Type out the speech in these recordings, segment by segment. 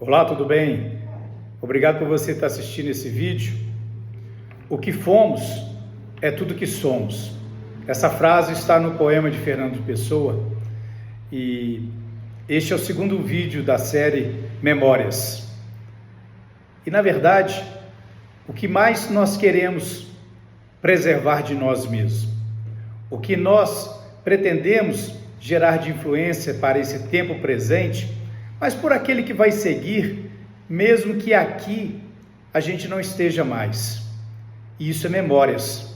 Olá, tudo bem? Obrigado por você estar assistindo esse vídeo. O que fomos é tudo que somos. Essa frase está no poema de Fernando Pessoa e este é o segundo vídeo da série Memórias. E na verdade, o que mais nós queremos preservar de nós mesmos, o que nós pretendemos gerar de influência para esse tempo presente, mas por aquele que vai seguir, mesmo que aqui a gente não esteja mais. E isso é memórias.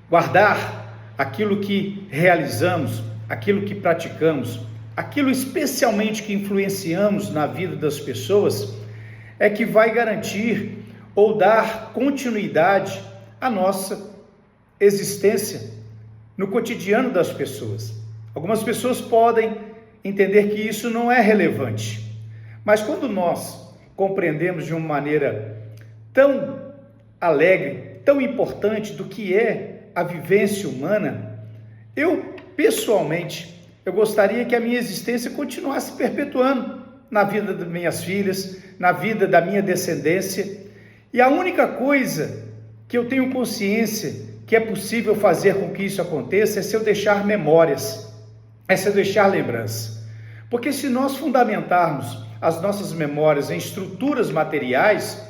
Guardar aquilo que realizamos, aquilo que praticamos, aquilo especialmente que influenciamos na vida das pessoas, é que vai garantir ou dar continuidade à nossa existência no cotidiano das pessoas. Algumas pessoas podem entender que isso não é relevante, mas quando nós compreendemos de uma maneira tão alegre, tão importante do que é a vivência humana, eu gostaria que a minha existência continuasse perpetuando na vida das minhas filhas, na vida da minha descendência, e a única coisa que eu tenho consciência que é possível fazer com que isso aconteça é se eu deixar memórias, é se eu deixar lembrança. Porque se nós fundamentarmos as nossas memórias em estruturas materiais,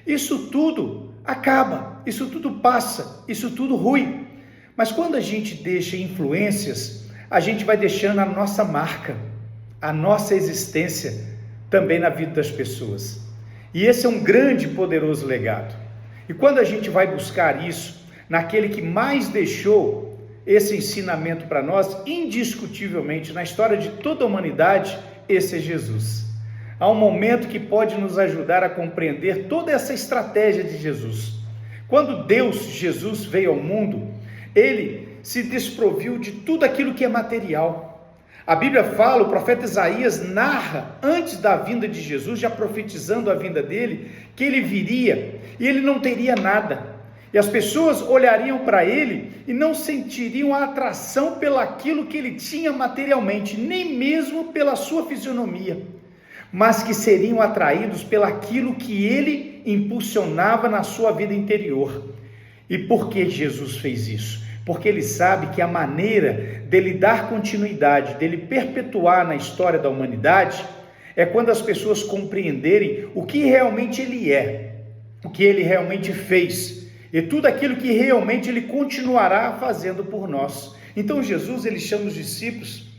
isso tudo acaba, isso tudo passa, isso tudo rui. Mas quando a gente deixa influências, a gente vai deixando a nossa marca, a nossa existência também na vida das pessoas. E esse é um grande e poderoso legado. E quando a gente vai buscar isso naquele que mais deixou esse ensinamento para nós, indiscutivelmente, na história de toda a humanidade, esse é Jesus. Há um momento que pode nos ajudar a compreender toda essa estratégia de Jesus. Quando Jesus veio ao mundo, ele se desproviu de tudo aquilo que é material. A Bíblia fala, o profeta Isaías narra, antes da vinda de Jesus, já profetizando a vinda dele, que ele viria e ele não teria nada. E as pessoas olhariam para ele e não sentiriam a atração pelaquilo que ele tinha materialmente, nem mesmo pela sua fisionomia, mas que seriam atraídos pelaquilo que ele impulsionava na sua vida interior. E por que Jesus fez isso? Porque ele sabe que a maneira dele dar continuidade, dele perpetuar na história da humanidade, é quando as pessoas compreenderem o que realmente ele é, o que ele realmente fez, e tudo aquilo que realmente ele continuará fazendo por nós. Então Jesus, ele chama os discípulos,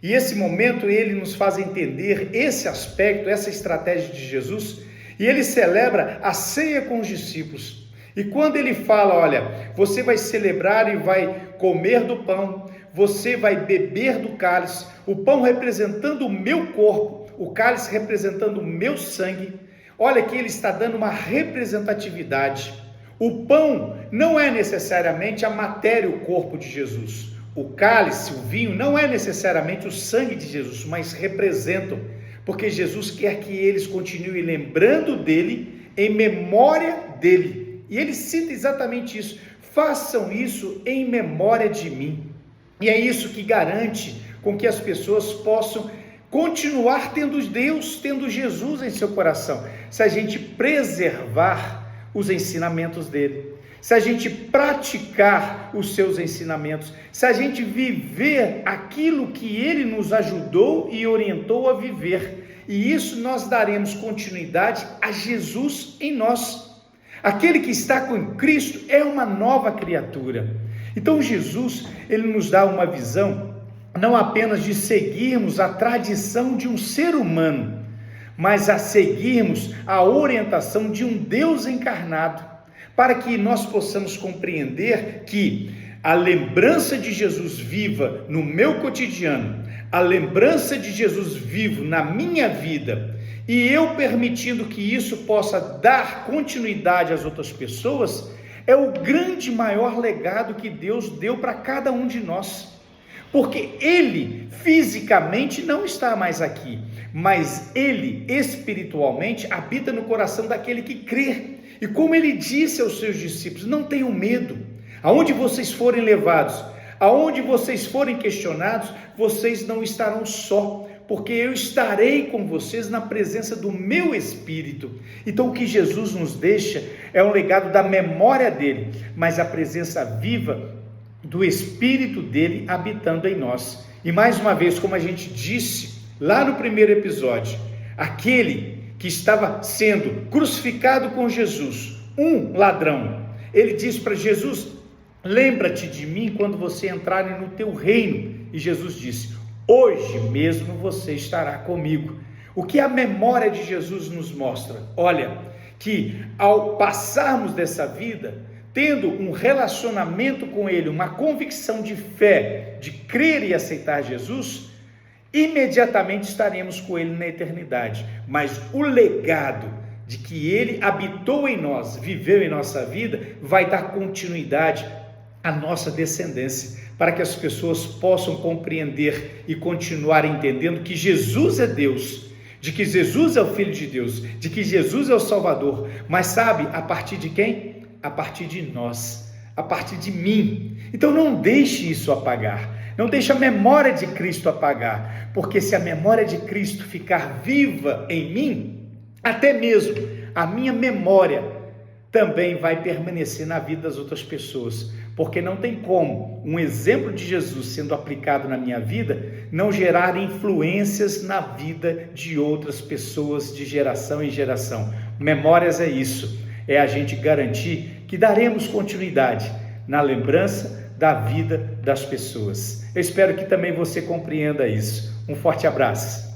e esse momento ele nos faz entender esse aspecto, essa estratégia de Jesus, e ele celebra a ceia com os discípulos. E quando ele fala, olha, você vai celebrar e vai comer do pão, você vai beber do cálice, o pão representando o meu corpo, o cálice representando o meu sangue, olha que ele está dando uma representatividade. O pão não é necessariamente a matéria, o corpo de Jesus. O cálice, o vinho, não é necessariamente o sangue de Jesus, mas representam, porque Jesus quer que eles continuem lembrando dele, em memória dele. E ele cita exatamente isso: façam isso em memória de mim. E é isso que garante com que as pessoas possam continuar tendo Deus, tendo Jesus em seu coração, se a gente preservar os ensinamentos dele, se a gente praticar os seus ensinamentos, se a gente viver aquilo que ele nos ajudou e orientou a viver, e isso nós daremos continuidade a Jesus em nós. Aquele que está com Cristo é uma nova criatura. Então Jesus, ele nos dá uma visão não apenas de seguirmos a tradição de um ser humano, mas a seguirmos a orientação de um Deus encarnado, para que nós possamos compreender que a lembrança de Jesus viva no meu cotidiano, a lembrança de Jesus vivo na minha vida, e eu permitindo que isso possa dar continuidade às outras pessoas, é o grande maior legado que Deus deu para cada um de nós. Porque ele fisicamente não está mais aqui, mas ele espiritualmente habita no coração daquele que crê. E como ele disse aos seus discípulos, não tenham medo, aonde vocês forem levados, aonde vocês forem questionados, vocês não estarão só, porque eu estarei com vocês na presença do meu Espírito. Então o que Jesus nos deixa é um legado da memória dele, mas a presença viva do Espírito dele habitando em nós. E mais uma vez, como a gente disse lá no primeiro episódio, aquele que estava sendo crucificado com Jesus, um ladrão, ele disse para Jesus: lembra-te de mim quando você entrar no teu reino. E Jesus disse: hoje mesmo você estará comigo. O que a memória de Jesus nos mostra? Olha, que ao passarmos dessa vida, tendo um relacionamento com Ele, uma convicção de fé, de crer e aceitar Jesus, imediatamente estaremos com Ele na eternidade. Mas o legado de que Ele habitou em nós, viveu em nossa vida, vai dar continuidade à nossa descendência, para que as pessoas possam compreender e continuar entendendo que Jesus é Deus, de que Jesus é o Filho de Deus, de que Jesus é o Salvador. Mas sabe, a partir de quem? A partir de nós, a partir de mim. Então não deixe isso apagar, não deixe a memória de Cristo apagar, porque se a memória de Cristo ficar viva em mim, até mesmo a minha memória também vai permanecer na vida das outras pessoas, porque não tem como um exemplo de Jesus sendo aplicado na minha vida não gerar influências na vida de outras pessoas de geração em geração. Memórias é isso, é a gente garantir que daremos continuidade na lembrança da vida das pessoas. Eu espero que também você compreenda isso. Um forte abraço.